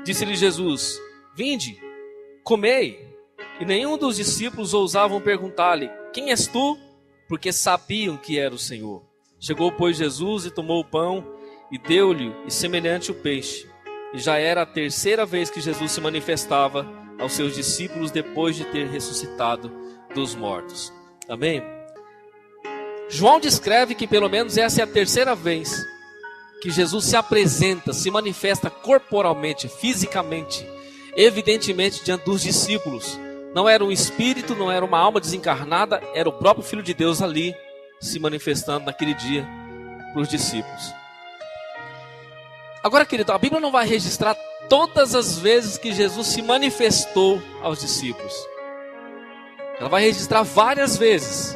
Disse-lhe Jesus: vinde, comei. E nenhum dos discípulos ousavam perguntar-lhe: quem és tu? Porque sabiam que era o Senhor. Chegou, pois, Jesus e tomou o pão e deu-lhe, e semelhante o peixe. E já era a terceira vez que Jesus se manifestava aos seus discípulos depois de ter ressuscitado dos mortos. Amém? João descreve que pelo menos essa é a terceira vez que Jesus se apresenta, se manifesta corporalmente, fisicamente, evidentemente diante dos discípulos. Não era um espírito, não era uma alma desencarnada, era o próprio Filho de Deus ali se manifestando naquele dia para os discípulos. Agora, querido, a Bíblia não vai registrar todas as vezes que Jesus se manifestou aos discípulos. Ela vai registrar várias vezes.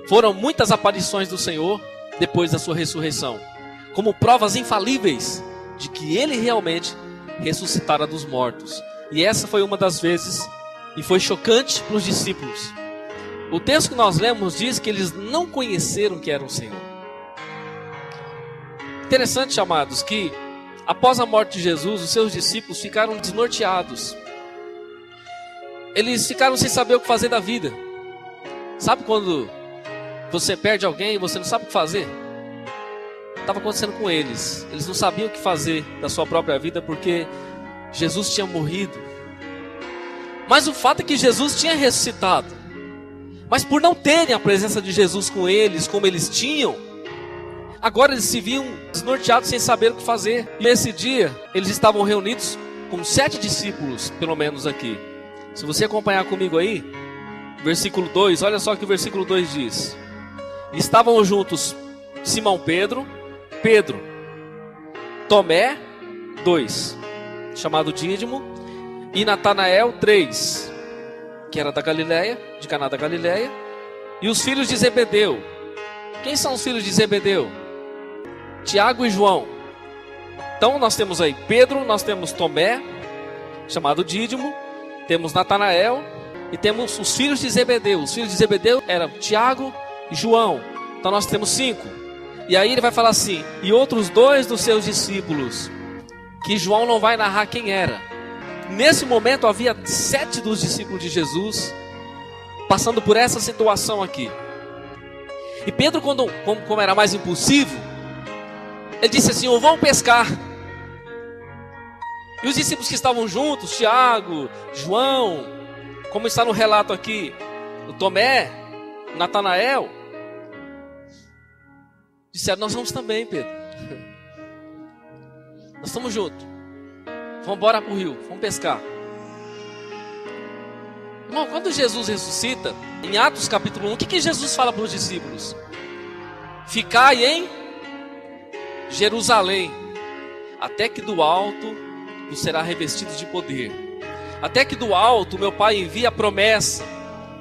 Foram muitas aparições do Senhor depois da sua ressurreição, como provas infalíveis de que Ele realmente ressuscitara dos mortos. E essa foi uma das vezes, e foi chocante para os discípulos. O texto que nós lemos diz que eles não conheceram que era o Senhor. Interessante, amados, que após a morte de Jesus, os seus discípulos ficaram desnorteados. Eles ficaram sem saber o que fazer da vida. Sabe quando você perde alguém e você não sabe o que fazer? Estava acontecendo com eles. Eles não sabiam o que fazer da sua própria vida porque Jesus tinha morrido. Mas o fato é que Jesus tinha ressuscitado. Mas por não terem a presença de Jesus com eles, como eles tinham, agora eles se viam desnorteados sem saber o que fazer. E nesse dia, eles estavam reunidos com 7 discípulos, pelo menos aqui. Se você acompanhar comigo aí, versículo 2, olha só o que o versículo 2 diz. Estavam juntos Simão Pedro, Tomé, 2, chamado Dídimo, e Natanael, 3, que era da Galileia, de Caná da Galileia, e os filhos de Zebedeu. Quem são os filhos de Zebedeu? Tiago e João. Então nós temos aí Pedro, nós temos Tomé, chamado Dídimo, temos Natanael e temos os filhos de Zebedeu. Os filhos de Zebedeu eram Tiago e João. Então nós temos 5. E aí ele vai falar assim: e outros 2 dos seus discípulos, que João não vai narrar quem era. Nesse momento havia 7 dos discípulos de Jesus passando por essa situação aqui. E Pedro, como era mais impulsivo, ele disse assim: vamos pescar. E os discípulos que estavam juntos, Tiago, João, como está no relato aqui, o Tomé, o Natanael, disseram: nós vamos também, Pedro. Nós estamos juntos. Vamos embora para o rio, vamos pescar. Irmão, quando Jesus ressuscita, em Atos capítulo 1, o que Jesus fala para os discípulos? Ficai em Jerusalém, até que do alto vos será revestido de poder. Até que do alto meu Pai envia a promessa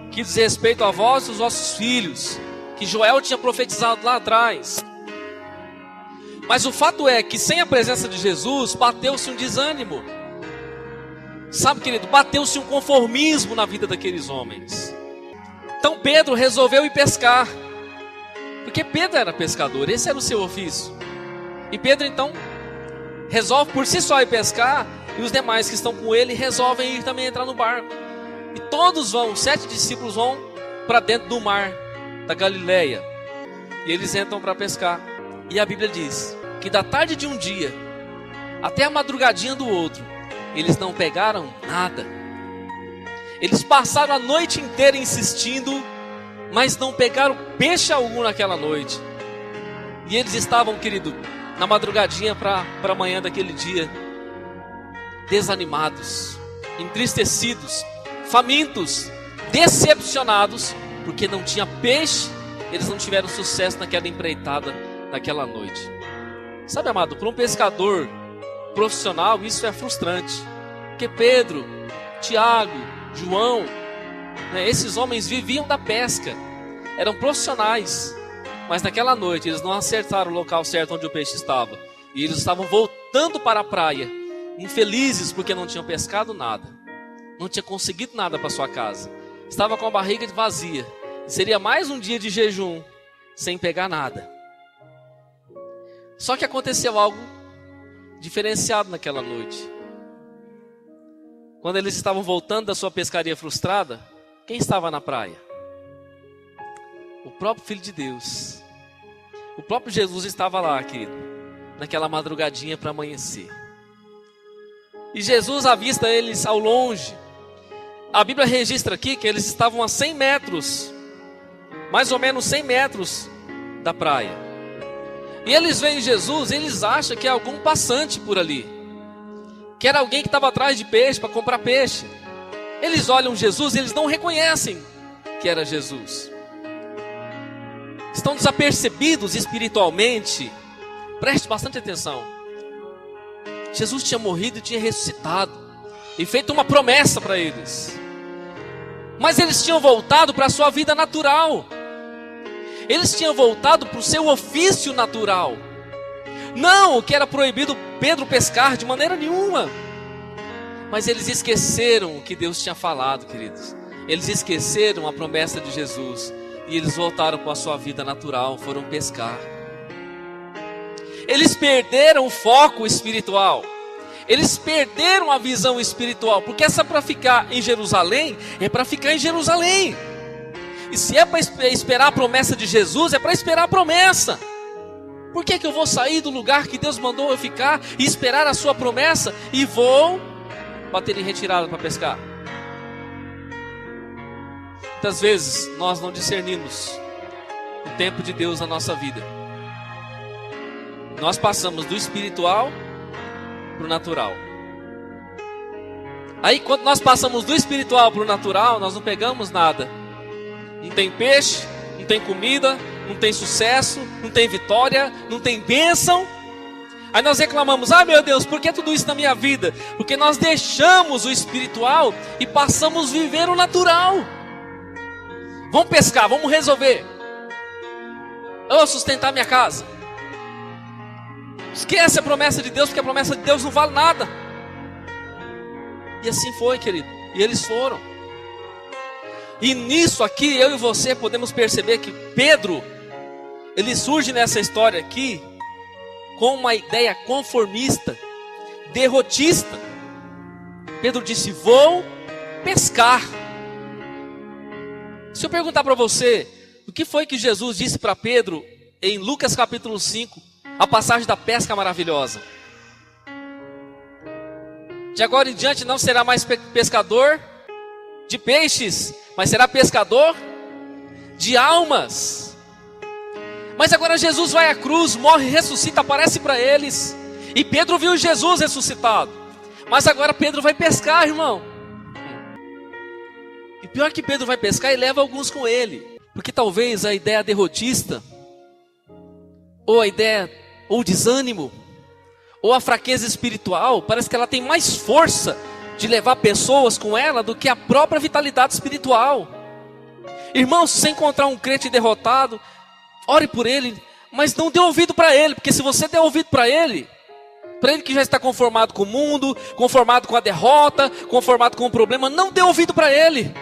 que diz respeito a vós e os vossos filhos, que Joel tinha profetizado lá atrás. Mas o fato é que sem a presença de Jesus, bateu-se um desânimo. Sabe, querido, bateu-se um conformismo na vida daqueles homens. Então Pedro resolveu ir pescar, porque Pedro era pescador, esse era o seu ofício. E Pedro então resolve por si só ir pescar, e os demais que estão com ele resolvem ir também entrar no barco. E todos vão, 7 discípulos vão para dentro do mar da Galileia, e eles entram para pescar. E a Bíblia diz que da tarde de um dia até a madrugadinha do outro, eles não pegaram nada. Eles passaram a noite inteira insistindo, mas não pegaram peixe algum naquela noite. E eles estavam, querido, na madrugadinha para a manhã daquele dia, desanimados, entristecidos, famintos, decepcionados, porque não tinha peixe. Eles não tiveram sucesso naquela empreitada, naquela noite. Sabe, amado, para um pescador profissional isso é frustrante, porque Pedro, Tiago, João, esses homens viviam da pesca, eram profissionais, mas naquela noite eles não acertaram o local certo onde o peixe estava, e eles estavam voltando para a praia, infelizes porque não tinham pescado nada, não tinham conseguido nada para sua casa, estava com a barriga vazia, e seria mais um dia de jejum, sem pegar nada. Só que aconteceu algo diferenciado naquela noite. quando eles estavam voltando da sua pescaria frustrada, quem estava na praia? O próprio Filho de Deus. O próprio Jesus estava lá, querido, naquela madrugadinha para amanhecer. E Jesus avista eles ao longe. A Bíblia registra aqui que eles estavam a 100 metros, mais ou menos 100 metros da praia. E eles veem Jesus e eles acham que é algum passante por ali, que era alguém que estava atrás de peixe para comprar peixe. Eles olham Jesus e eles não reconhecem que era Jesus. Estão desapercebidos espiritualmente. Preste bastante atenção. Jesus tinha morrido e tinha ressuscitado e feito uma promessa para eles. Mas eles tinham voltado para a sua vida natural. Eles tinham voltado para o seu ofício natural. Não que era proibido Pedro pescar de maneira nenhuma. Mas eles esqueceram o que Deus tinha falado, queridos. Eles esqueceram a promessa de Jesus. E eles voltaram para a sua vida natural, foram pescar. Eles perderam o foco espiritual. Eles perderam a visão espiritual. Porque essa para ficar em Jerusalém, é para ficar em Jerusalém. E se é para esperar a promessa de Jesus, é para esperar a promessa. Por que eu vou sair do lugar que Deus mandou eu ficar e esperar a sua promessa e vou bater em retirada para pescar? Muitas vezes nós não discernimos o tempo de Deus na nossa vida. Nós passamos do espiritual para o natural. Aí quando nós passamos do espiritual para o natural, nós não pegamos nada. Não tem peixe, não tem comida, não tem sucesso, não tem vitória, não tem bênção. Aí nós reclamamos: ah, meu Deus, por que tudo isso na minha vida? Porque nós deixamos o espiritual e passamos a viver o natural. Vamos pescar, vamos resolver. Eu vou sustentar minha casa. Esquece a promessa de Deus, porque a promessa de Deus não vale nada. E assim foi, querido. E eles foram. E nisso aqui, eu e você podemos perceber que Pedro, ele surge nessa história aqui com uma ideia conformista, derrotista. Pedro disse: vou pescar. Se eu perguntar para você, o que foi que Jesus disse para Pedro em Lucas capítulo 5, a passagem da pesca maravilhosa? De agora em diante não será mais pescador de peixes, mas será pescador de almas. Mas agora Jesus vai à cruz, morre, ressuscita, aparece para eles. E Pedro viu Jesus ressuscitado. Mas agora Pedro vai pescar, irmão. E pior que Pedro vai pescar e leva alguns com ele. Porque talvez a ideia derrotista, ou a ideia, ou o desânimo, ou a fraqueza espiritual, parece que ela tem mais força de levar pessoas com ela do que a própria vitalidade espiritual. Irmão, se você encontrar um crente derrotado, ore por ele, mas não dê ouvido para ele. Porque se você der ouvido para ele que já está conformado com o mundo, conformado com a derrota, conformado com o problema, não dê ouvido para ele.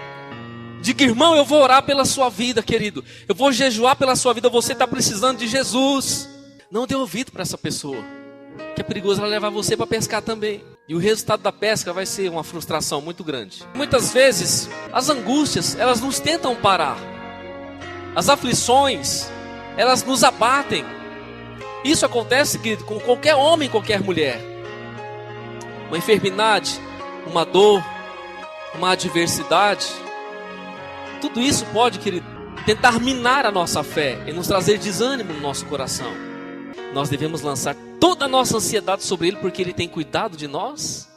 Diga: irmão, eu vou orar pela sua vida, querido. Eu vou jejuar pela sua vida. Você está precisando de Jesus. Não dê ouvido para essa pessoa, que é perigoso ela levar você para pescar também. E o resultado da pesca vai ser uma frustração muito grande. Muitas vezes, as angústias, elas nos tentam parar. As aflições, elas nos abatem. Isso acontece, querido, com qualquer homem, qualquer mulher. Uma enfermidade, uma dor, uma adversidade. Tudo isso pode, querido, tentar minar a nossa fé e nos trazer desânimo no nosso coração. Nós devemos lançar toda a nossa ansiedade sobre Ele, porque Ele tem cuidado de nós.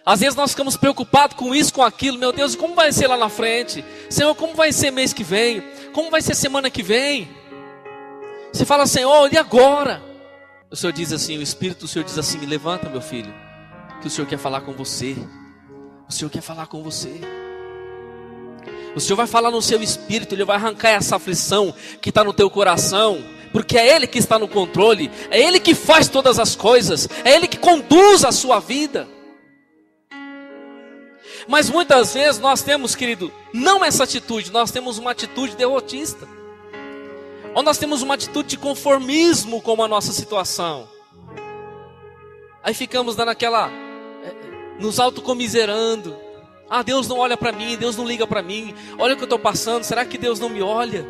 Às vezes nós ficamos preocupados com isso, com aquilo. Meu Deus, como vai ser lá na frente? Senhor, como vai ser mês que vem? Como vai ser semana que vem? Você fala: Senhor, e agora? O Senhor diz assim, o Espírito do Senhor diz assim: me levanta, meu filho, que o Senhor quer falar com você. O Senhor quer falar com você. O Senhor vai falar no seu espírito. Ele vai arrancar essa aflição que está no teu coração, porque é Ele que está no controle. É Ele que faz todas as coisas. É Ele que conduz a sua vida. Mas muitas vezes nós temos, querido, não essa atitude. Nós temos uma atitude derrotista, ou nós temos uma atitude de conformismo com a nossa situação. Aí ficamos dando aquela, nos autocomiserando. Ah, Deus não olha para mim, Deus não liga para mim. Olha o que eu estou passando, será que Deus não me olha?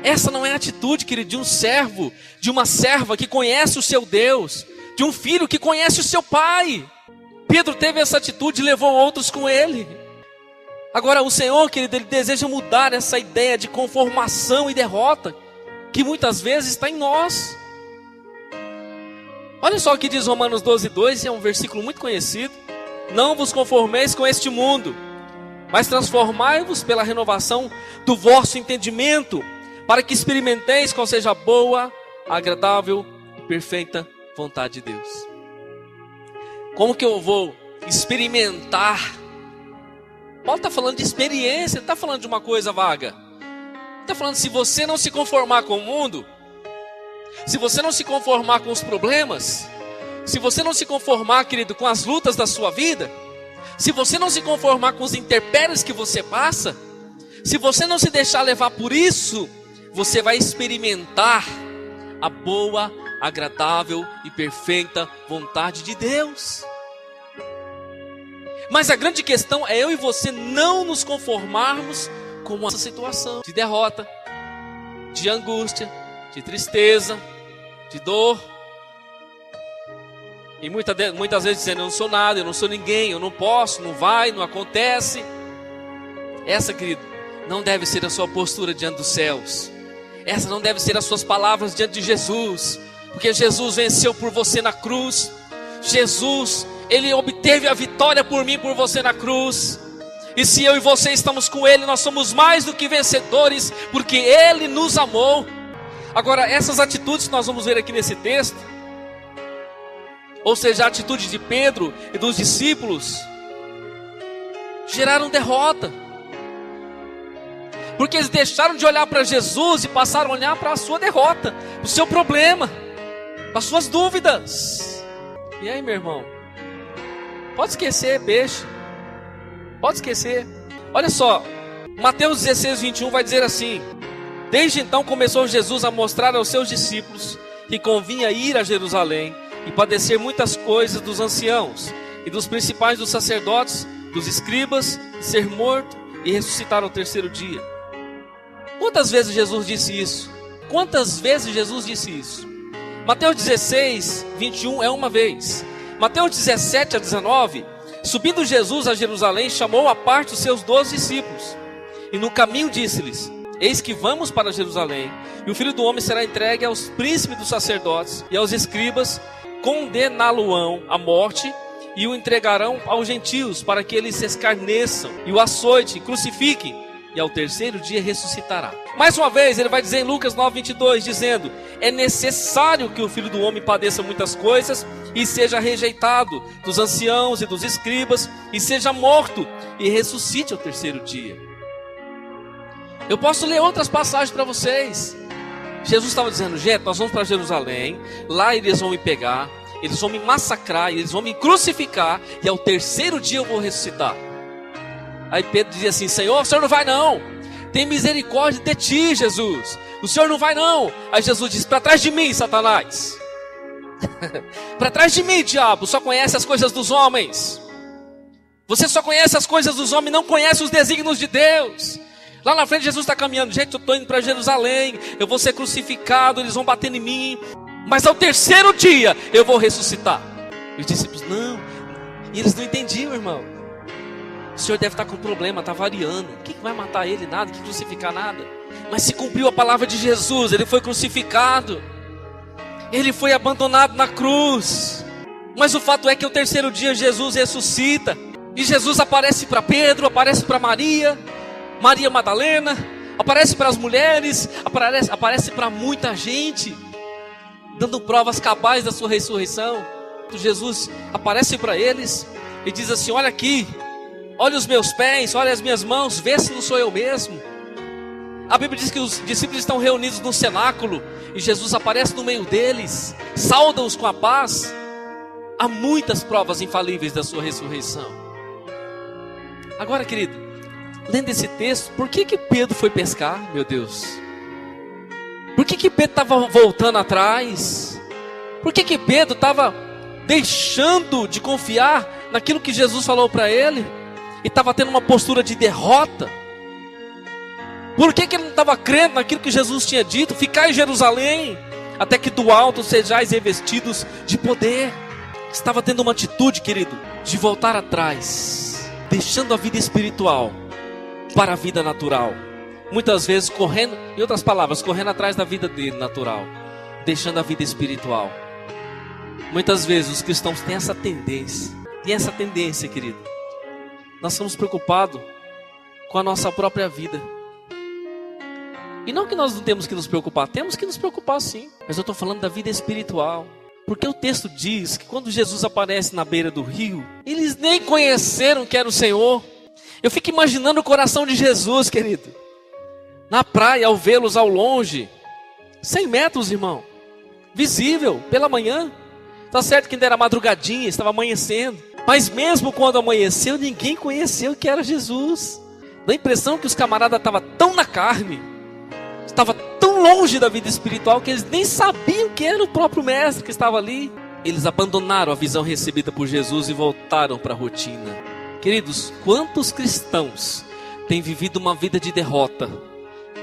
Essa não é a atitude, querido, de um servo, de uma serva que conhece o seu Deus, de um filho que conhece o seu pai. Pedro teve essa atitude e levou outros com ele. Agora o Senhor, querido, Ele deseja mudar essa ideia de conformação e derrota, que muitas vezes está em nós. Olha só o que diz Romanos 12:2, é um versículo muito conhecido. Não vos conformeis com este mundo, mas transformai-vos pela renovação do vosso entendimento, para que experimenteis qual seja a boa, agradável e perfeita vontade de Deus. Como que eu vou experimentar? Paulo está falando de experiência, não está falando de uma coisa vaga. Está falando, se você não se conformar com o mundo, se você não se conformar com os problemas, se você não se conformar, querido, com as lutas da sua vida, se você não se conformar com os intempéries que você passa, se você não se deixar levar por isso, você vai experimentar a boa, agradável e perfeita vontade de Deus. Mas a grande questão é eu e você não nos conformarmos com essa situação de derrota, de angústia, de tristeza, de dor. E muitas vezes dizendo, eu não sou nada, eu não sou ninguém, eu não posso, não vai, não acontece. Essa, querido, não deve ser a sua postura diante dos céus. Essa não deve ser as suas palavras diante de Jesus. Porque Jesus venceu por você na cruz. Jesus, Ele obteve a vitória por mim, por você na cruz. E se eu e você estamos com Ele, nós somos mais do que vencedores, porque Ele nos amou. Agora, essas atitudes que nós vamos ver aqui nesse texto, ou seja, a atitude de Pedro e dos discípulos, geraram derrota. Porque eles deixaram de olhar para Jesus e passaram a olhar para a sua derrota, para o seu problema, para as suas dúvidas. E aí, meu irmão? Pode esquecer, peixe. Pode esquecer. Olha só, Mateus 16:21 vai dizer assim: desde então começou Jesus a mostrar aos seus discípulos que convinha ir a Jerusalém e padecer muitas coisas dos anciãos e dos principais dos sacerdotes, dos escribas, ser morto e ressuscitar ao terceiro dia. Quantas vezes Jesus disse isso? Quantas vezes Jesus disse isso? Mateus 16:21 é uma vez. Mateus 17:19, subindo Jesus a Jerusalém, chamou à parte os seus 12 discípulos. E no caminho disse-lhes: eis que vamos para Jerusalém, e o Filho do Homem será entregue aos príncipes dos sacerdotes e aos escribas, condená-lo-ão à morte, e o entregarão aos gentios, para que eles se escarneçam, e o açoitem, crucifiquem, e ao terceiro dia ressuscitará. Mais uma vez ele vai dizer em Lucas 9:22, dizendo: é necessário que o Filho do Homem padeça muitas coisas, e seja rejeitado dos anciãos e dos escribas, e seja morto, e ressuscite ao terceiro dia. Eu posso ler outras passagens para vocês. Jesus estava dizendo: gente, nós vamos para Jerusalém, lá eles vão me pegar, eles vão me massacrar, eles vão me crucificar, e ao terceiro dia eu vou ressuscitar. Aí Pedro dizia assim: Senhor, o Senhor não vai não, tem misericórdia de ti, Jesus, o Senhor não vai não. Aí Jesus disse: para trás de mim, Satanás. Para trás de mim, diabo, só conhece as coisas dos homens. Você só conhece as coisas dos homens, não conhece os desígnios de Deus. Lá na frente Jesus está caminhando: gente, eu estou indo para Jerusalém, eu vou ser crucificado, eles vão bater em mim, mas ao terceiro dia eu vou ressuscitar. E os discípulos: não. E eles não entendiam, irmão. O Senhor deve estar com problema, está variando. O que vai matar ele? Nada, que crucificar nada. Mas se cumpriu a palavra de Jesus, ele foi crucificado, ele foi abandonado na cruz. Mas o fato é que ao terceiro dia Jesus ressuscita. E Jesus aparece para Pedro, aparece para Maria Madalena, aparece para as mulheres, aparece para muita gente, dando provas cabais da sua ressurreição. Jesus aparece para eles e diz assim: olha aqui, olha os meus pés, olha as minhas mãos, vê se não sou eu mesmo. A Bíblia diz que os discípulos estão reunidos no cenáculo e Jesus aparece no meio deles, sauda-os com a paz. Há muitas provas infalíveis da sua ressurreição. Agora, querido, lendo esse texto, por que Pedro foi pescar, meu Deus? Por que Pedro estava voltando atrás? Por que Pedro estava deixando de confiar naquilo que Jesus falou para ele? e estava tendo uma postura de derrota. Por que ele não estava crendo naquilo que Jesus tinha dito? Ficar em Jerusalém, até que do alto sejais revestidos de poder. Estava tendo uma atitude, querido, de voltar atrás, deixando a vida espiritual para a vida natural. Muitas vezes correndo, em outras palavras, correndo atrás da vida dele natural, deixando a vida espiritual. Muitas vezes os cristãos têm essa tendência. E essa tendência, querido, nós estamos preocupados com a nossa própria vida. E não que nós não temos que nos preocupar, temos que nos preocupar sim. Mas eu estou falando da vida espiritual. Porque o texto diz que quando Jesus aparece na beira do rio, eles nem conheceram que era o Senhor. Eu fico imaginando o coração de Jesus, querido, na praia, ao vê-los ao longe, 100 metros, irmão, visível, pela manhã. Está certo que ainda era madrugadinha, estava amanhecendo. Mas mesmo quando amanheceu, ninguém conheceu que era Jesus. Dá a impressão que os camaradas estavam tão na carne, estava tão longe da vida espiritual, que eles nem sabiam que era o próprio mestre que estava ali. Eles abandonaram a visão recebida por Jesus e voltaram para a rotina. Queridos, quantos cristãos têm vivido uma vida de derrota,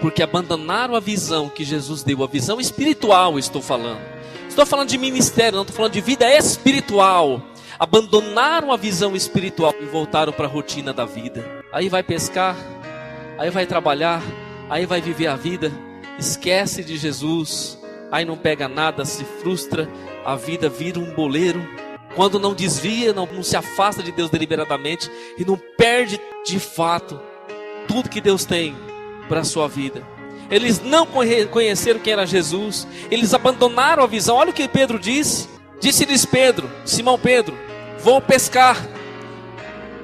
porque abandonaram a visão que Jesus deu, a visão espiritual estou falando. Estou falando de ministério, não estou falando de vida espiritual. Abandonaram a visão espiritual e voltaram para a rotina da vida. Aí vai pescar, aí vai trabalhar, aí vai viver a vida, esquece de Jesus, aí não pega nada, se frustra, a vida vira um boleiro. Quando não desvia, não se afasta de Deus deliberadamente e não perde de fato tudo que Deus tem para a sua vida. Eles não conheceram quem era Jesus, eles abandonaram a visão. Olha o que Pedro disse. Disse-lhes Pedro, Simão Pedro: vou pescar.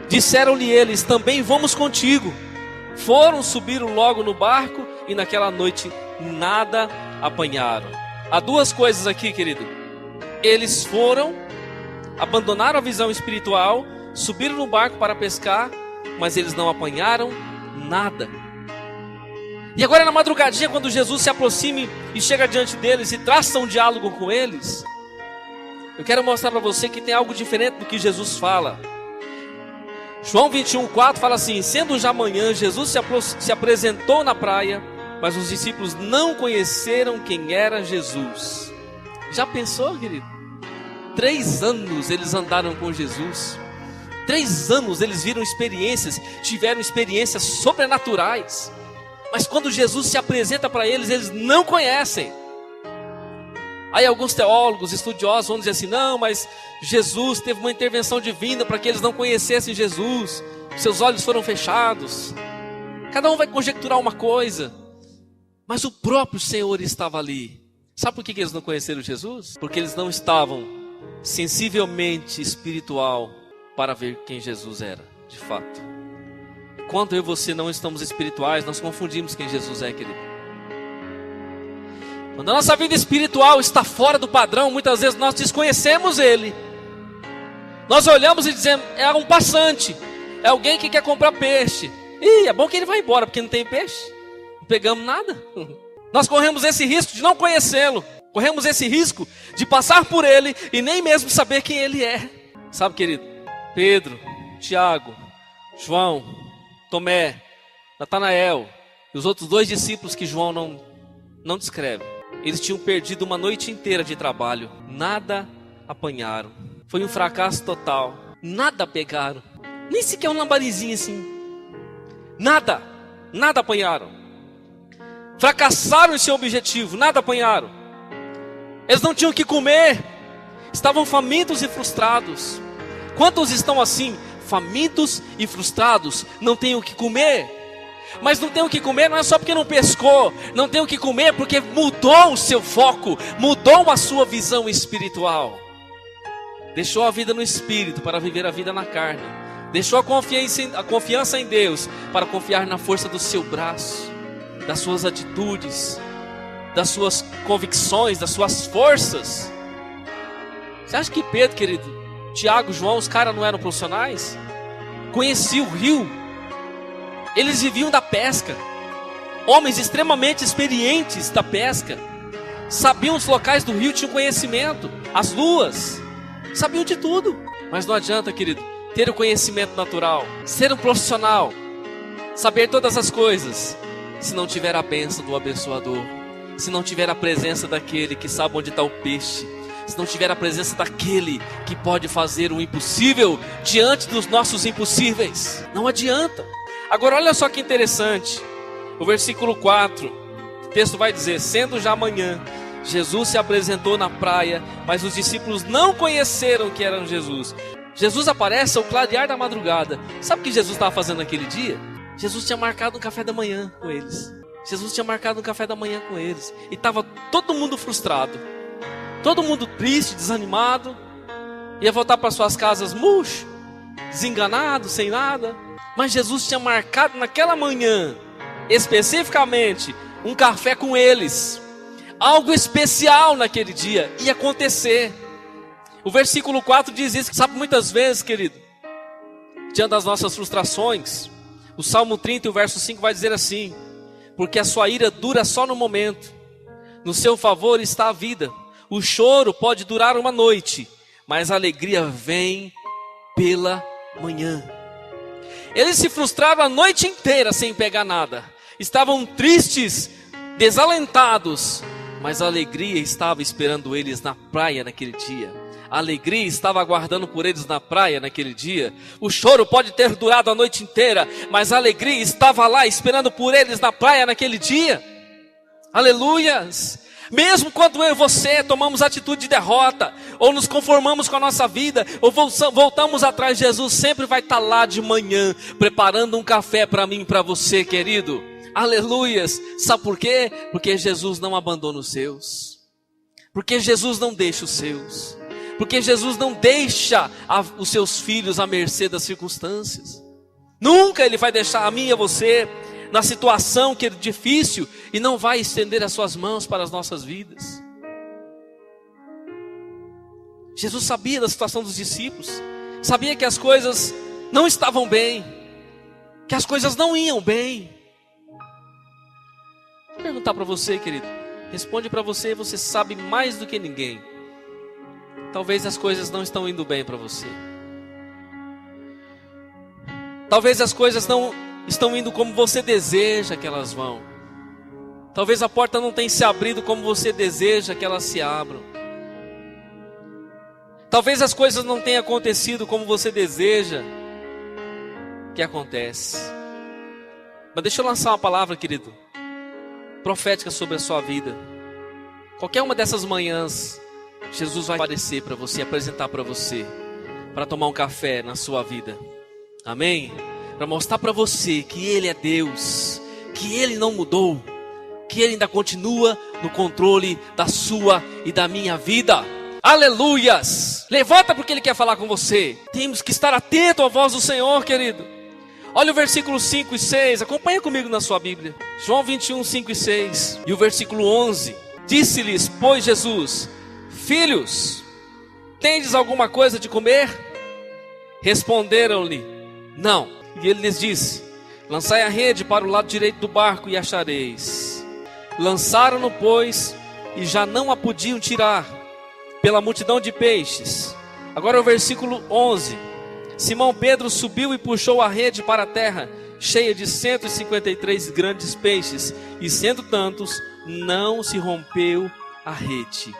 Disseram-lhe eles: também vamos contigo. Foram, subiram logo no barco e naquela noite nada apanharam. Há duas coisas aqui, querido. Eles foram, abandonaram a visão espiritual, subiram no barco para pescar, mas eles não apanharam nada. E agora na madrugadinha, quando Jesus se aproxima e chega diante deles e traça um diálogo com eles, eu quero mostrar para você que tem algo diferente do que Jesus fala. João 21:4 fala assim: sendo já manhã, Jesus se apresentou na praia, mas os discípulos não conheceram quem era Jesus. Já pensou, querido? 3 anos eles andaram com Jesus. 3 anos eles viram experiências, tiveram experiências sobrenaturais. Mas quando Jesus se apresenta para eles, eles não conhecem. Aí alguns teólogos, estudiosos vão dizer assim: não, mas Jesus teve uma intervenção divina para que eles não conhecessem Jesus. Seus olhos foram fechados. Cada um vai conjecturar uma coisa. Mas o próprio Senhor estava ali. Sabe por que eles não conheceram Jesus? Porque eles não estavam sensivelmente espiritual para ver quem Jesus era, de fato. Quando eu e você não estamos espirituais, nós confundimos quem Jesus é, querido. Quando a nossa vida espiritual está fora do padrão, muitas vezes nós desconhecemos Ele. Nós olhamos e dizemos: é um passante, é alguém que quer comprar peixe. E é bom que ele vai embora, porque não tem peixe. Não pegamos nada. Nós corremos esse risco de não conhecê-lo. Corremos esse risco de passar por Ele e nem mesmo saber quem Ele é. Sabe, querido? Pedro, Tiago, João, Tomé, Natanael e os outros 2 discípulos que João não descreve. Eles tinham perdido uma noite inteira de trabalho. Nada apanharam. Foi um fracasso total. Nada pegaram. Nem sequer um lambarizinho assim. Nada apanharam. Fracassaram em seu objetivo. Nada apanharam. Eles não tinham o que comer. Estavam famintos e frustrados. Quantos estão assim? Famintos e frustrados, não tem o que comer. Mas não tem o que comer não é só porque não pescou. Não tem o que comer porque mudou o seu foco, mudou a sua visão espiritual. Deixou a vida no espírito para viver a vida na carne. Deixou a confiança em Deus para confiar na força do seu braço, das suas atitudes, das suas convicções, das suas forças. Você acha que Pedro, querido, Tiago, João, os caras não eram profissionais? Conheciam o rio. Eles viviam da pesca. Homens extremamente experientes da pesca. Sabiam os locais do rio, tinham conhecimento. As luas. Sabiam de tudo. Mas não adianta, querido, ter o conhecimento natural, ser um profissional, saber todas as coisas, se não tiver a bênção do abençoador, se não tiver a presença daquele que sabe onde está o peixe, se não tiver a presença daquele que pode fazer o impossível diante dos nossos impossíveis, não adianta. Agora olha só que interessante, o versículo 4, o texto vai dizer: sendo já manhã, Jesus se apresentou na praia, mas os discípulos não conheceram que era Jesus. Jesus aparece ao clarear da madrugada. Sabe o que Jesus estava fazendo naquele dia? Jesus tinha marcado um café da manhã com eles. Jesus tinha marcado um café da manhã com eles. E estava todo mundo frustrado, todo mundo triste, desanimado. Ia voltar para suas casas murcho, desenganado, sem nada. Mas Jesus tinha marcado naquela manhã, especificamente, um café com eles. Algo especial naquele dia ia acontecer. O versículo 4 diz isso. Sabe, muitas vezes, querido, diante das nossas frustrações, o Salmo 30, o verso 5 vai dizer assim: porque a sua ira dura só no momento, no seu favor está a vida. O choro pode durar uma noite, mas a alegria vem pela manhã. Eles se frustraram a noite inteira sem pegar nada. Estavam tristes, desalentados, mas a alegria estava esperando eles na praia naquele dia. A alegria estava aguardando por eles na praia naquele dia. O choro pode ter durado a noite inteira, mas a alegria estava lá esperando por eles na praia naquele dia. Aleluias! Mesmo quando eu e você tomamos atitude de derrota, ou nos conformamos com a nossa vida, ou voltamos atrás, Jesus sempre vai estar lá de manhã, preparando um café para mim e para você, querido. Aleluias! Sabe por quê? Porque Jesus não abandona os seus. Porque Jesus não deixa os seus. Porque Jesus não deixa os seus filhos à mercê das circunstâncias. Nunca Ele vai deixar a mim e a você na situação que é difícil e não vai estender as suas mãos para as nossas vidas. Jesus sabia da situação dos discípulos, sabia que as coisas não estavam bem, que as coisas não iam bem. Vou perguntar para você, querido, responde para você, você sabe mais do que ninguém. Talvez as coisas não estão indo bem para você. Talvez as coisas não estão indo como você deseja que elas vão. Talvez a porta não tenha se abrido como você deseja que elas se abram. Talvez as coisas não tenham acontecido como você deseja que acontece. Mas deixa eu lançar uma palavra, querido, profética sobre a sua vida. Qualquer uma dessas manhãs, Jesus vai aparecer para você, apresentar para você, para tomar um café na sua vida. Amém? Para mostrar para você que Ele é Deus, que Ele não mudou, que Ele ainda continua no controle da sua e da minha vida. Aleluias! Levanta porque Ele quer falar com você. Temos que estar atento à voz do Senhor, querido. Olha o versículo 5 e 6, acompanha comigo na sua Bíblia. João 21, 5 e 6. E o versículo 11. Disse-lhes, pois, Jesus: filhos, tendes alguma coisa de comer? Responderam-lhe, não. E ele lhes disse: lançai a rede para o lado direito do barco e achareis. Lançaram-no, pois, e já não a podiam tirar, pela multidão de peixes. Agora o versículo 11. Simão Pedro subiu e puxou a rede para a terra, cheia de 153 grandes peixes, e sendo tantos, não se rompeu a rede.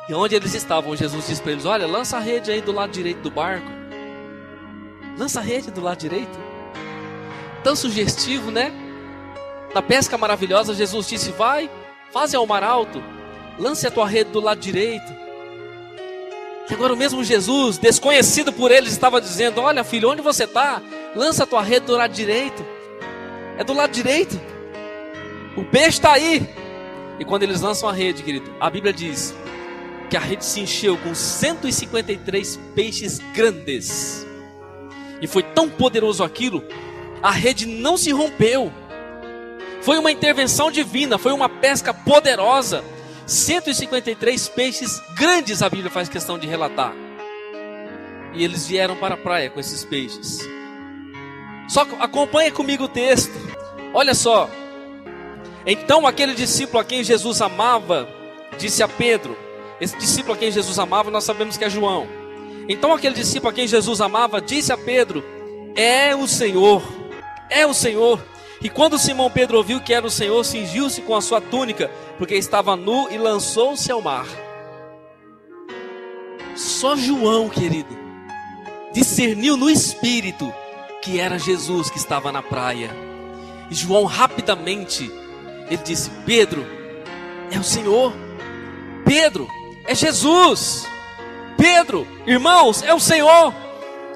E onde eles estavam, Jesus disse para eles: olha, lança a rede aí do lado direito do barco. Lança a rede do lado direito. Tão sugestivo, né? Na pesca maravilhosa, Jesus disse: vai, faze ao mar alto, lance a tua rede do lado direito. E agora o mesmo Jesus, desconhecido por eles, estava dizendo: olha, filho, onde você está? Lança a tua rede do lado direito. É do lado direito. O peixe está aí. E quando eles lançam a rede, querido, a Bíblia diz que a rede se encheu com 153 peixes grandes. E foi tão poderoso aquilo, a rede não se rompeu. Foi uma intervenção divina, foi uma pesca poderosa. 153 peixes grandes, a Bíblia faz questão de relatar. E eles vieram para a praia com esses peixes. Só acompanha comigo o texto. Olha só. Então aquele discípulo a quem Jesus amava disse a Pedro, esse discípulo a quem Jesus amava nós sabemos que é João: Então aquele discípulo a quem Jesus amava disse a Pedro: é o Senhor, é o Senhor. E quando Simão Pedro ouviu que era o Senhor, cingiu-se com a sua túnica, porque estava nu, e lançou-se ao mar. Só João, querido, discerniu no espírito que era Jesus que estava na praia. E João rapidamente, ele disse: Pedro, é o Senhor. Pedro, é Jesus. Pedro, irmãos, é o Senhor.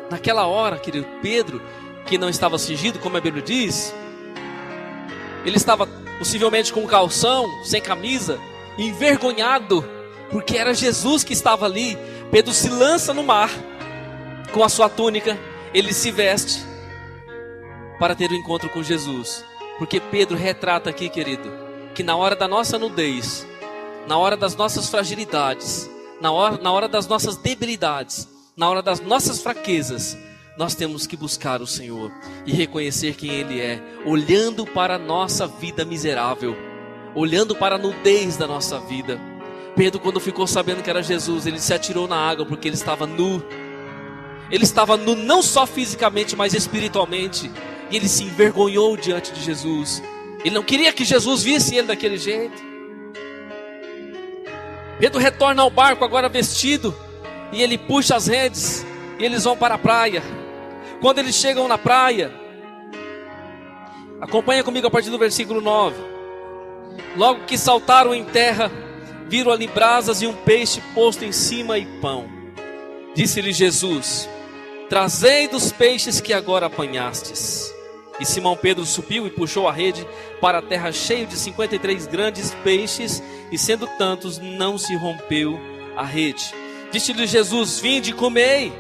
Naquela hora, querido, Pedro, que não estava cingido, como a Bíblia diz, ele estava possivelmente com calção, sem camisa, envergonhado, porque era Jesus que estava ali. Pedro se lança no mar, com a sua túnica, ele se veste, para ter um encontro com Jesus. Porque Pedro retrata aqui, querido, que na hora da nossa nudez, na hora das nossas fragilidades, na hora das nossas debilidades, na hora das nossas fraquezas, nós temos que buscar o Senhor e reconhecer quem Ele é, olhando para a nossa vida miserável, olhando para a nudez da nossa vida. Pedro, quando ficou sabendo que era Jesus, ele se atirou na água porque ele estava nu. Ele estava nu não só fisicamente, mas espiritualmente. E ele se envergonhou diante de Jesus. Ele não queria que Jesus visse ele daquele jeito. Pedro retorna ao barco agora vestido, e ele puxa as redes, e eles vão para a praia. Quando eles chegam na praia, acompanha comigo a partir do versículo 9. Logo que saltaram em terra, viram ali brasas e um peixe posto em cima e pão. Disse-lhe Jesus: trazei dos peixes que agora apanhastes. E Simão Pedro subiu e puxou a rede para a terra, cheio de 53 grandes peixes, e sendo tantos, não se rompeu a rede. Disse-lhe Jesus: vinde e comei.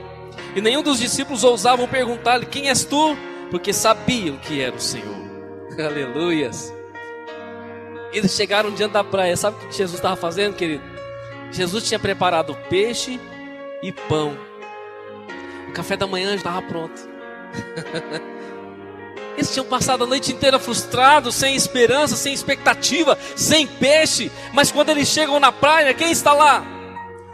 E nenhum dos discípulos ousavam perguntar-lhe: quem és tu? Porque sabiam que era o Senhor. Aleluias. Eles chegaram diante da praia. Sabe o que Jesus estava fazendo, querido? Jesus tinha preparado peixe e pão. O café da manhã já estava pronto. Eles tinham passado a noite inteira frustrados, sem esperança, sem expectativa, sem peixe. Mas quando eles chegam na praia, quem está lá?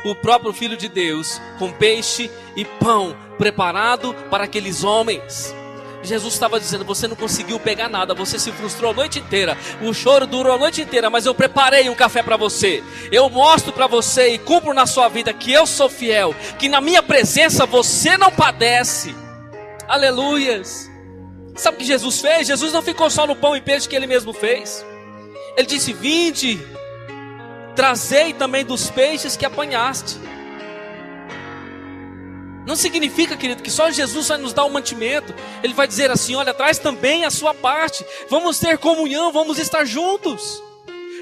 O próprio Filho de Deus, com peixe e pão preparado para aqueles homens. Jesus estava dizendo: você não conseguiu pegar nada, você se frustrou a noite inteira, o choro durou a noite inteira, mas eu preparei um café para você. Eu mostro para você e cumpro na sua vida que eu sou fiel, que na minha presença você não padece. Aleluias. Sabe o que Jesus fez? Jesus não ficou só no pão e peixe que ele mesmo fez. Ele disse: vinde, trazei também dos peixes que apanhaste. Não significa, querido, que só Jesus vai nos dar o mantimento. Ele vai dizer assim: olha, traz também a sua parte. Vamos ter comunhão, vamos estar juntos.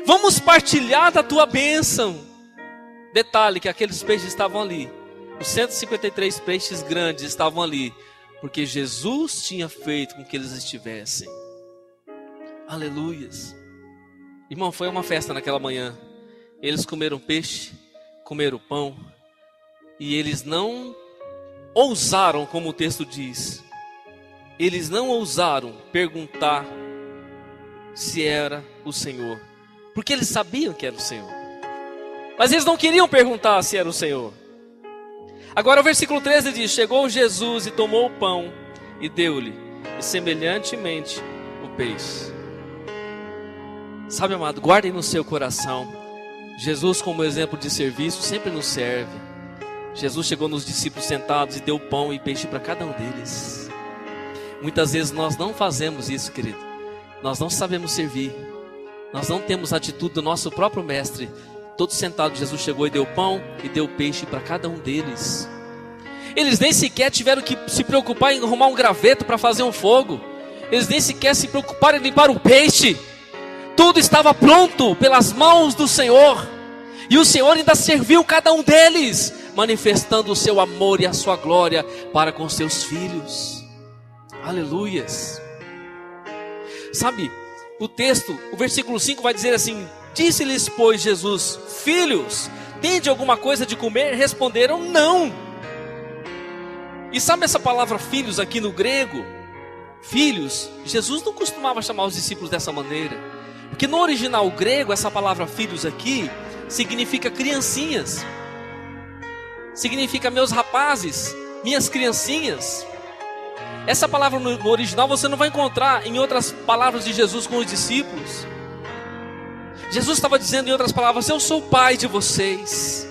Vamos partilhar da tua bênção. Detalhe que aqueles peixes estavam ali. Os 153 peixes grandes estavam ali, porque Jesus tinha feito com que eles estivessem. Aleluias. Irmão, foi uma festa naquela manhã. Eles comeram peixe, comeram pão, e eles não ousaram, como o texto diz, eles não ousaram perguntar se era o Senhor, porque eles sabiam que era o Senhor, mas eles não queriam perguntar se era o Senhor. Agora o versículo 13 diz: chegou Jesus e tomou o pão e deu-lhe, e semelhantemente o peixe. Sabe, amado, guardem no seu coração, Jesus, como exemplo de serviço, sempre nos serve. Jesus chegou nos discípulos sentados e deu pão e peixe para cada um deles. Muitas vezes nós não fazemos isso, querido. Nós não sabemos servir. Nós não temos a atitude do nosso próprio mestre. Todos sentados, Jesus chegou e deu pão e deu peixe para cada um deles. Eles nem sequer tiveram que se preocupar em arrumar um graveto para fazer um fogo. Eles nem sequer se preocuparam em limpar o peixe. Tudo estava pronto pelas mãos do Senhor. E o Senhor ainda serviu cada um deles, manifestando o seu amor e a sua glória para com seus filhos. Aleluias. Sabe, o texto, o versículo 5 vai dizer assim: disse-lhes, pois, Jesus: filhos, tende alguma coisa de comer? Responderam: não. E sabe essa palavra filhos aqui no grego? Filhos, Jesus não costumava chamar os discípulos dessa maneira, porque no original grego, essa palavra filhos aqui significa criancinhas. significa meus rapazes, minhas criancinhas. Essa palavra no original você não vai encontrar em outras palavras de Jesus com os discípulos. Jesus estava dizendo em outras palavras: eu sou o pai de vocês,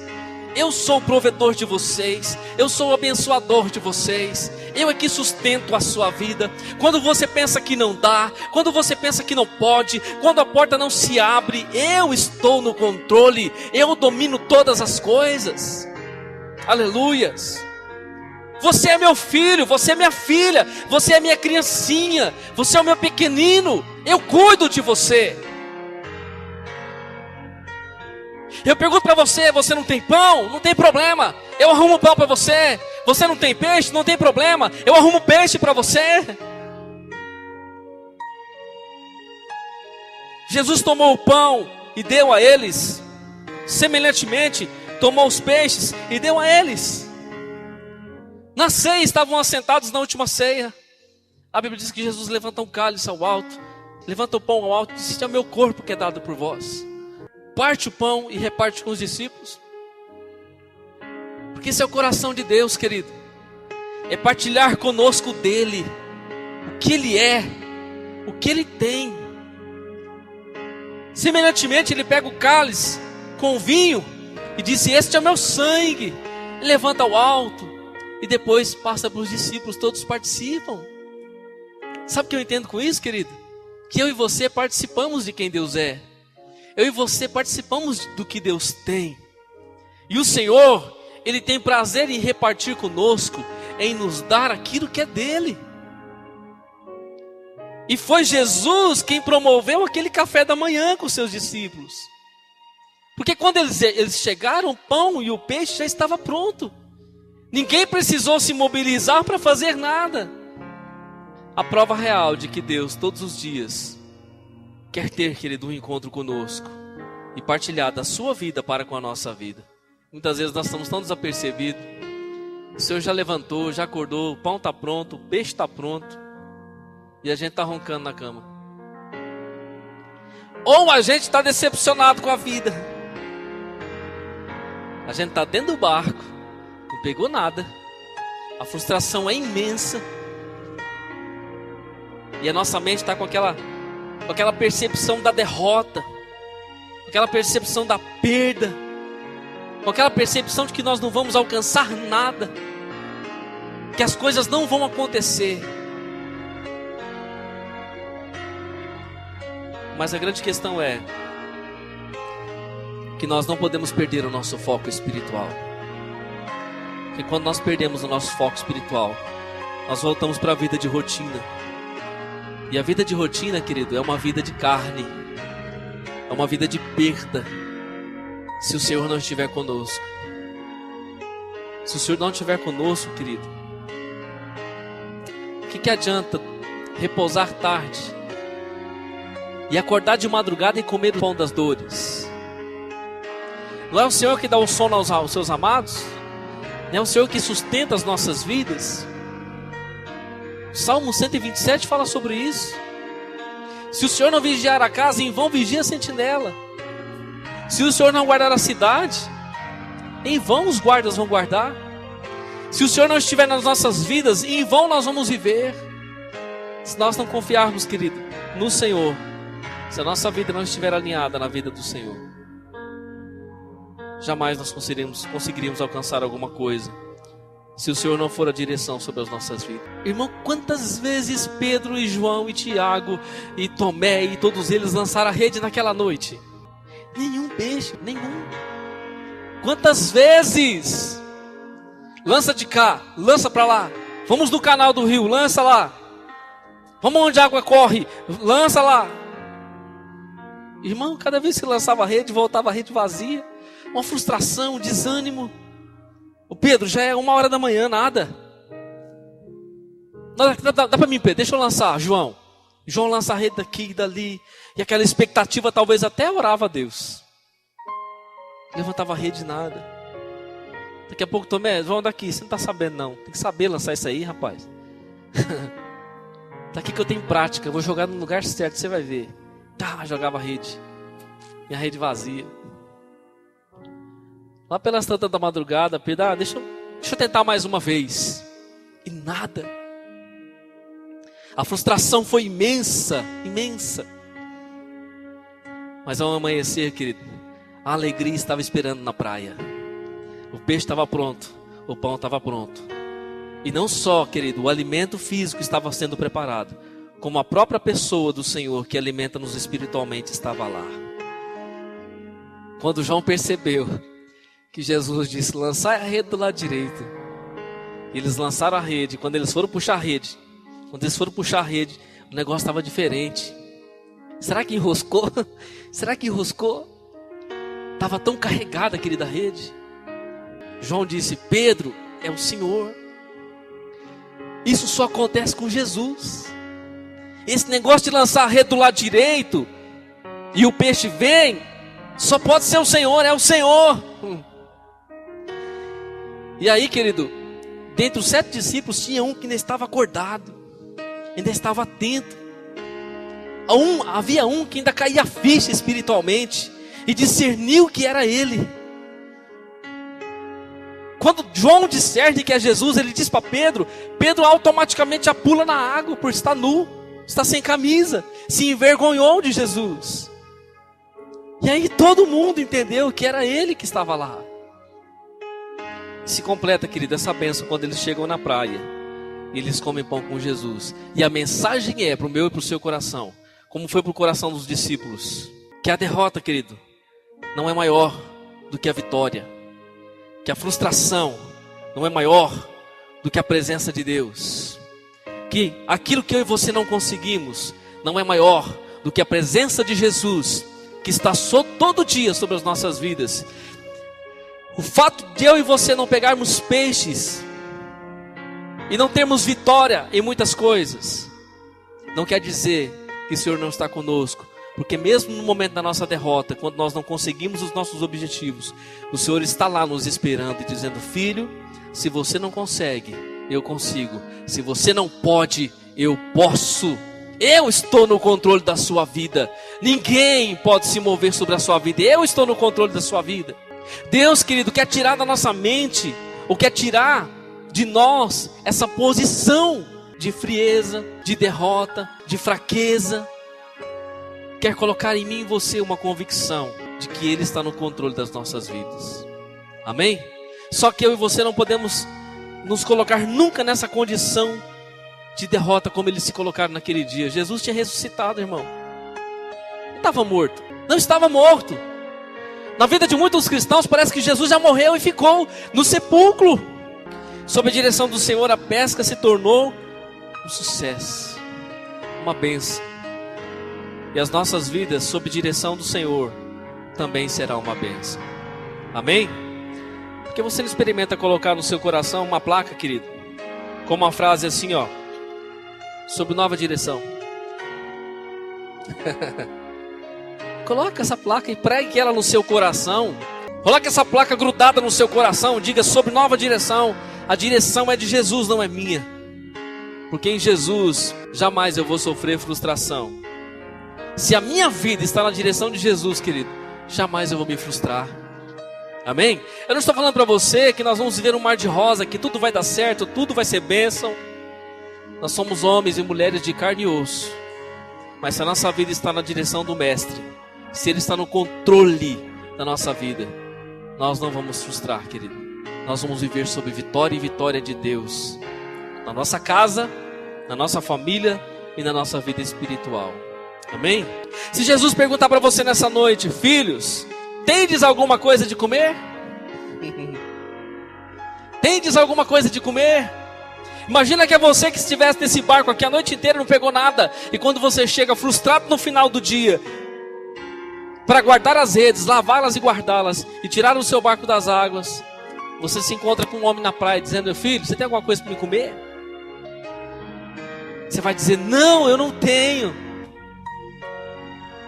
eu sou o provedor de vocês, eu sou o abençoador de vocês, eu é que sustento a sua vida. Quando você pensa que não dá, quando você pensa que não pode, quando a porta não se abre, eu estou no controle, eu domino todas as coisas. Aleluias. Você é meu filho, você é minha filha, você é minha criancinha, você é o meu pequenino, eu cuido de você. Eu pergunto para você: você não tem pão? Não tem problema, eu arrumo pão para você. Você não tem peixe? Não tem problema, eu arrumo peixe para você. Jesus tomou o pão e deu a eles, semelhantemente tomou os peixes e deu a eles. Na ceia estavam assentados na última ceia. A Bíblia diz que Jesus levanta um cálice ao alto, levanta o pão ao alto e diz: este é o meu corpo que é dado por vós. Parte o pão e reparte com os discípulos. Porque esse é o coração de Deus, querido. É partilhar conosco dele, o que ele é, o que ele tem. Semelhantemente, ele pega o cálice com o vinho e diz: este é o meu sangue. Ele levanta ao alto e depois passa para os discípulos, todos participam. Sabe o que eu entendo com isso, querido? Que eu e você participamos de quem Deus é. Eu e você participamos do que Deus tem. E o Senhor, Ele tem prazer em repartir conosco, em nos dar aquilo que é dele. E foi Jesus quem promoveu aquele café da manhã com os seus discípulos. Porque quando eles chegaram, o pão e o peixe já estava pronto. Ninguém precisou se mobilizar para fazer nada. A prova real de que Deus todos os dias quer ter, querido, um encontro conosco e partilhar da sua vida para com a nossa vida. Muitas vezes nós estamos tão desapercebidos. O Senhor já levantou, já acordou, o pão está pronto, o peixe está pronto, e a gente está roncando na cama. Ou a gente está decepcionado com a vida. A gente está dentro do barco, não pegou nada, a frustração é imensa, e a nossa mente está com aquela percepção da derrota, com aquela percepção da perda, com aquela percepção de que nós não vamos alcançar nada, que as coisas não vão acontecer. Mas a grande questão é que nós não podemos perder o nosso foco espiritual. Porque quando nós perdemos o nosso foco espiritual, nós voltamos para a vida de rotina. E a vida de rotina, querido, é uma vida de carne, é uma vida de perda, se o Senhor não estiver conosco. Se o Senhor não estiver conosco, querido, o que adianta repousar tarde e acordar de madrugada e comer o pão das dores? Não é o Senhor que dá o sono aos seus amados? Não é o Senhor que sustenta as nossas vidas? Salmo 127 fala sobre isso. Se o Senhor não vigiar a casa, em vão vigia a sentinela. Se o Senhor não guardar a cidade, em vão os guardas vão guardar. Se o Senhor não estiver nas nossas vidas, em vão nós vamos viver. Se nós não confiarmos, querido, no Senhor, se a nossa vida não estiver alinhada na vida do Senhor, jamais nós conseguiríamos alcançar alguma coisa, se o Senhor não for a direção sobre as nossas vidas. Irmão, quantas vezes Pedro e João e Tiago e Tomé e todos eles lançaram a rede naquela noite? Nenhum peixe, nenhum. Quantas vezes? Lança de cá, lança para lá. Vamos no canal do rio, lança lá. Vamos onde a água corre, lança lá. Irmão, cada vez que lançava a rede, voltava a rede vazia. Uma frustração, um desânimo. O Pedro, já é 1h da manhã, nada. Dá para mim, Pedro, deixa eu lançar, João. João lança a rede daqui e dali. E aquela expectativa, talvez até orava a Deus. Levantava a rede, nada. Daqui a pouco, Tomé, João daqui, você não está sabendo não. Tem que saber lançar isso aí, rapaz. Daqui que eu tenho prática, eu vou jogar no lugar certo, você vai ver. Jogava a rede. Minha rede vazia. Lá pelas tantas da madrugada, Pedro, deixa eu tentar mais uma vez. E nada. A frustração foi imensa, imensa. Mas ao amanhecer, querido, a alegria estava esperando na praia. O peixe estava pronto, o pão estava pronto. E não só, querido, o alimento físico estava sendo preparado, como a própria pessoa do Senhor que alimenta-nos espiritualmente estava lá. Quando João percebeu que Jesus disse, lançai a rede do lado direito. Eles lançaram a rede. Quando eles foram puxar a rede, o negócio estava diferente. Será que enroscou? Será que enroscou? Estava tão carregada, querida, a rede. João disse, Pedro, é o Senhor. Isso só acontece com Jesus. Esse negócio de lançar a rede do lado direito e o peixe vem, só pode ser o Senhor, é o Senhor. E aí, querido, dentre os 7 discípulos tinha um que ainda estava acordado, ainda estava atento. Havia um que ainda caía a ficha espiritualmente e discerniu que era ele. Quando João discerne que é Jesus, ele diz para Pedro, Pedro automaticamente já pula na água por estar nu, está sem camisa, se envergonhou de Jesus. E aí todo mundo entendeu que era ele que estava lá. Se completa, querido, essa bênção quando eles chegam na praia. E eles comem pão com Jesus. E a mensagem é para o meu e para o seu coração, como foi para o coração dos discípulos, que a derrota, querido, não é maior do que a vitória. Que a frustração não é maior do que a presença de Deus. Que aquilo que eu e você não conseguimos não é maior do que a presença de Jesus, que está todo dia sobre as nossas vidas. O fato de eu e você não pegarmos peixes e não termos vitória em muitas coisas, não quer dizer que o Senhor não está conosco. Porque mesmo no momento da nossa derrota, quando nós não conseguimos os nossos objetivos, o Senhor está lá nos esperando e dizendo, filho, se você não consegue, eu consigo. Se você não pode, eu posso. Eu estou no controle da sua vida. Ninguém pode se mover sobre a sua vida. Eu estou no controle da sua vida. Deus, querido, quer tirar da nossa mente, ou quer tirar de nós essa posição de frieza, de derrota, de fraqueza. Quer colocar em mim e você uma convicção de que Ele está no controle das nossas vidas. Amém? Só que eu e você não podemos nos colocar nunca nessa condição de derrota como eles se colocaram naquele dia. Jesus tinha ressuscitado, irmão. Não estava morto. Não estava morto. Na vida de muitos cristãos parece que Jesus já morreu e ficou no sepulcro. Sob a direção do Senhor, a pesca se tornou um sucesso, uma bênção. E as nossas vidas, sob direção do Senhor, também será uma bênção. Amém? Porque você não experimenta colocar no seu coração uma placa, querido, com uma frase assim, ó, sob nova direção. Coloca essa placa e pregue ela no seu coração. Coloque essa placa grudada no seu coração. Diga, sob nova direção. A direção é de Jesus, não é minha. Porque em Jesus jamais eu vou sofrer frustração. Se a minha vida está na direção de Jesus, querido, jamais eu vou me frustrar. Amém? Eu não estou falando para você que nós vamos viver um mar de rosa, que tudo vai dar certo, tudo vai ser bênção. Nós somos homens e mulheres de carne e osso. Mas se a nossa vida está na direção do Mestre, se Ele está no controle da nossa vida, nós não vamos frustrar, querido. Nós vamos viver sob vitória e vitória de Deus, na nossa casa, na nossa família e na nossa vida espiritual. Amém? Se Jesus perguntar para você nessa noite, filhos, tendes alguma coisa de comer? Tendes alguma coisa de comer? Imagina que é você que estivesse nesse barco aqui a noite inteira e não pegou nada. E quando você chega frustrado no final do dia, para guardar as redes, lavá-las e guardá-las, e tirar o seu barco das águas, você se encontra com um homem na praia dizendo, meu filho, você tem alguma coisa para me comer? Você vai dizer, não, eu não tenho.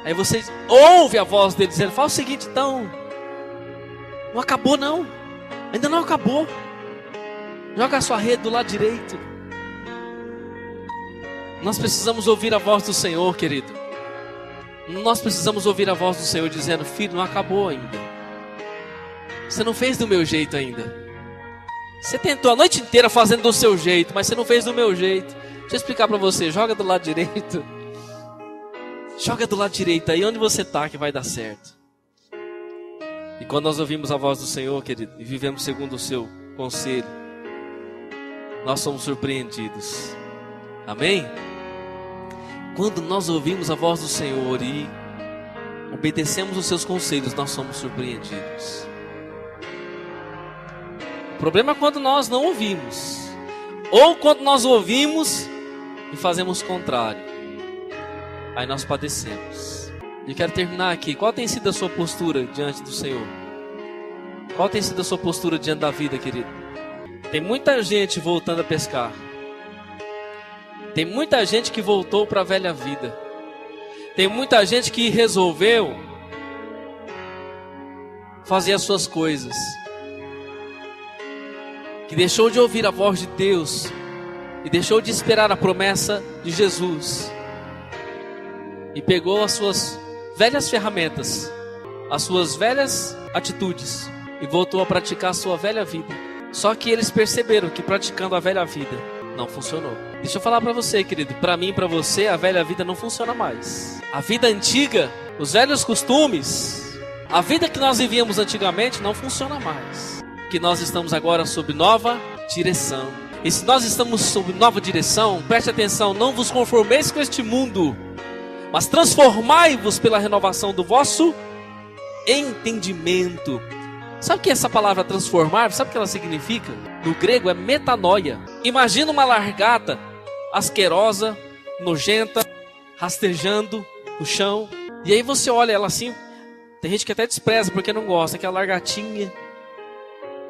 Aí você ouve a voz dele dizendo, fala o seguinte então, não acabou não, ainda não acabou. Joga a sua rede do lado direito. Nós precisamos ouvir a voz do Senhor, querido. Nós precisamos ouvir a voz do Senhor dizendo, filho, não acabou ainda. Você não fez do meu jeito ainda. Você tentou a noite inteira fazendo do seu jeito, mas você não fez do meu jeito. Deixa eu explicar para você, joga do lado direito. Joga do lado direito aí onde você está, que vai dar certo. E quando nós ouvimos a voz do Senhor, querido, e vivemos segundo o seu conselho, nós somos surpreendidos. Amém? Quando nós ouvimos a voz do Senhor e obedecemos os seus conselhos, nós somos surpreendidos. O problema é quando nós não ouvimos, ou quando nós ouvimos e fazemos o contrário. Aí nós padecemos. E eu quero terminar aqui. Qual tem sido a sua postura diante do Senhor? Qual tem sido a sua postura diante da vida, querido? Tem muita gente voltando a pescar. Tem muita gente que voltou para a velha vida. Tem muita gente que resolveu fazer as suas coisas, que deixou de ouvir a voz de Deus e deixou de esperar a promessa de Jesus, e pegou as suas velhas ferramentas, as suas velhas atitudes, e voltou a praticar a sua velha vida. Só que eles perceberam que praticando a velha vida não funcionou. Deixa eu falar para você, querido, para mim e para você, a velha vida não funciona mais. A vida antiga, os velhos costumes, a vida que nós vivíamos antigamente não funciona mais. Que nós estamos agora sob nova direção. E se nós estamos sob nova direção, preste atenção, não vos conformeis com este mundo, mas transformai-vos pela renovação do vosso entendimento. Sabe o que é essa palavra transformar? Sabe o que ela significa? No grego é metanoia. Imagina uma largata asquerosa, nojenta, rastejando no chão. E aí você olha ela assim, tem gente que até despreza porque não gosta, aquela largatinha.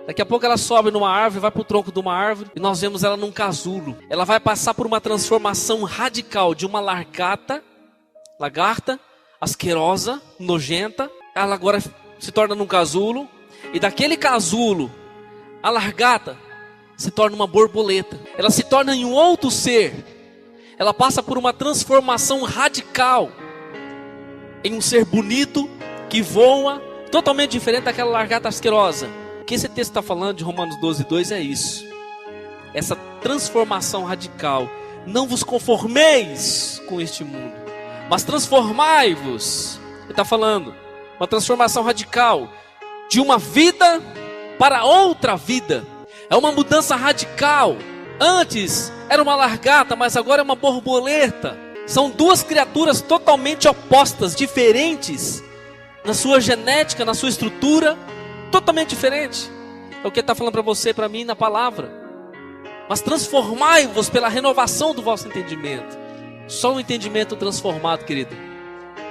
Daqui a pouco ela sobe numa árvore, vai para o tronco de uma árvore e nós vemos ela num casulo. Ela vai passar por uma transformação radical de uma lagarta asquerosa, nojenta. Ela agora se torna num casulo. E daquele casulo, a lagarta se torna uma borboleta. Ela se torna em um outro ser. Ela passa por uma transformação radical em um ser bonito, que voa, totalmente diferente daquela lagarta asquerosa. O que esse texto está falando de Romanos 12:2 é isso. Essa transformação radical. Não vos conformeis com este mundo, mas transformai-vos. Ele está falando, uma transformação radical de uma vida para outra vida. É uma mudança radical. Antes era uma lagarta, mas agora é uma borboleta. São duas criaturas totalmente opostas, diferentes na sua genética, na sua estrutura, totalmente diferente. É o que ele está falando para você, para mim, na palavra. Mas transformai-vos pela renovação do vosso entendimento. Só um entendimento transformado, querido,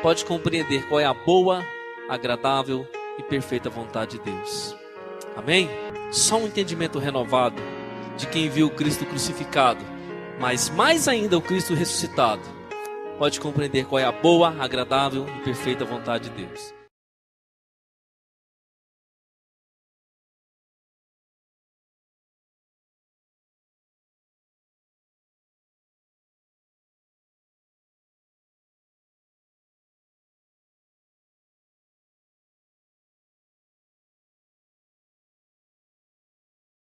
pode compreender qual é a boa, agradável e perfeita vontade de Deus. Amém? Só um entendimento renovado de quem viu o Cristo crucificado, mas mais ainda o Cristo ressuscitado, pode compreender qual é a boa, agradável e perfeita vontade de Deus.